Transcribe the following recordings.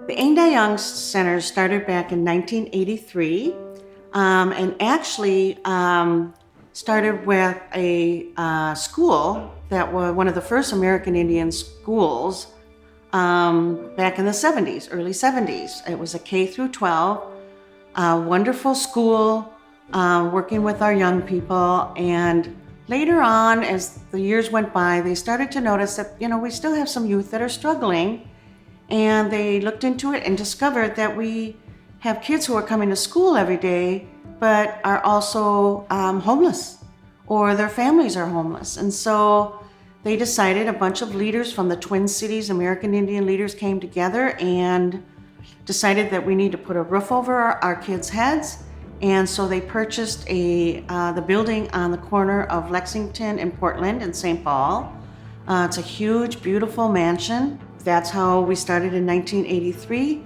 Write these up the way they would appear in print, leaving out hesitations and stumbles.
The Young Center started back in 1983 and actually started with a school that was one of the first American Indian schools back in the 70s, early 70s. It was a K through 12, wonderful school, working with our young people. And later on, as the years went by, they started to notice that, we still have some youth that are struggling. And they looked into it and discovered that we have kids who are coming to school every day, but are also homeless, or their families are homeless. And so they decided, a bunch of leaders from the Twin Cities, American Indian leaders, came together and decided that we need to put a roof over our kids' heads. And so they purchased the building on the corner of Lexington and Portland and St. Paul. It's a huge, beautiful mansion. That's how we started in 1983.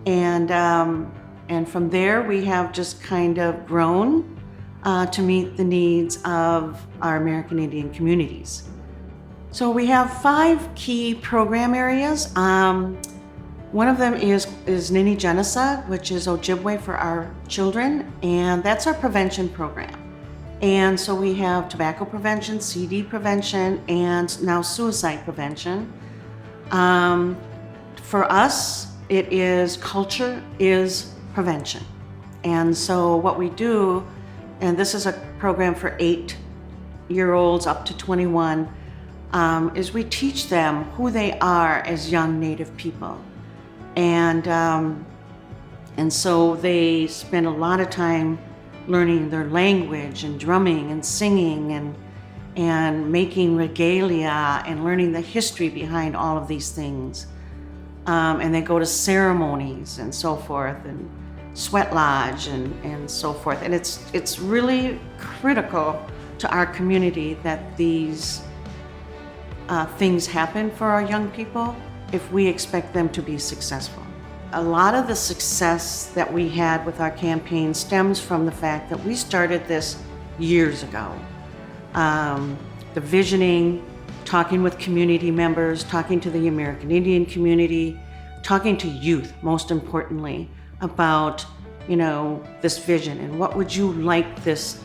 And from there, we have just kind of grown to meet the needs of our American Indian communities. So we have 5 key program areas. One of them is Nini Genasa, which is Ojibwe for our children, and that's our prevention program. And so we have tobacco prevention, CD prevention, and now suicide prevention. For us, it is culture is prevention. And so what we do, and this is a program for 8-year-olds up to 21, is we teach them who they are as young Native people. And so they spend a lot of time learning their language and drumming and singing and making regalia and learning the history behind all of these things. And they go to ceremonies and so forth, and sweat lodge and so forth. And it's really critical to our community that these things happen for our young people if we expect them to be successful. A lot of the success that we had with our campaign stems from the fact that we started this years ago. The visioning, talking with community members, talking to the American Indian community, talking to youth, most importantly, about, this vision and what would you like this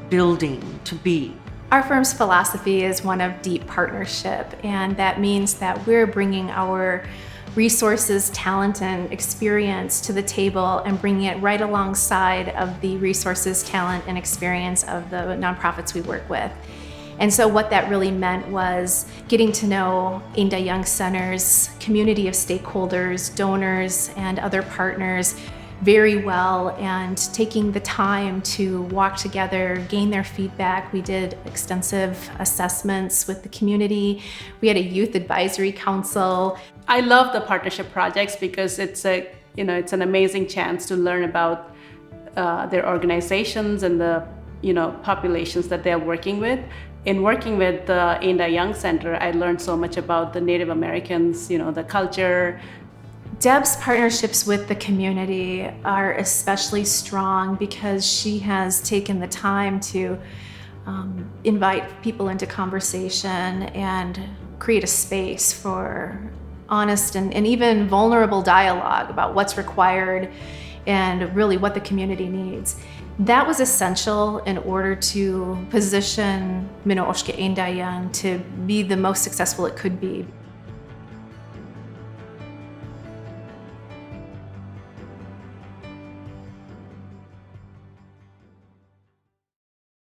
building to be. Our firm's philosophy is one of deep partnership, and that means that we're bringing our resources, talent, and experience to the table and bringing it right alongside of the resources, talent, and experience of the nonprofits we work with. And so what that really meant was getting to know Ainda Young Center's community of stakeholders, donors, and other partners very well, and taking the time to walk together, gain their feedback. We did extensive assessments with the community. We had a youth advisory council. I love the partnership projects because it's an amazing chance to learn about their organizations and the populations that they're working with. In working with the Ainda Young Center, I learned so much about the Native Americans, the culture. Deb's partnerships with the community are especially strong because she has taken the time to invite people into conversation and create a space for honest and even vulnerable dialogue about what's required and really what the community needs. That was essential in order to position Minooshka Ainda Young to be the most successful it could be.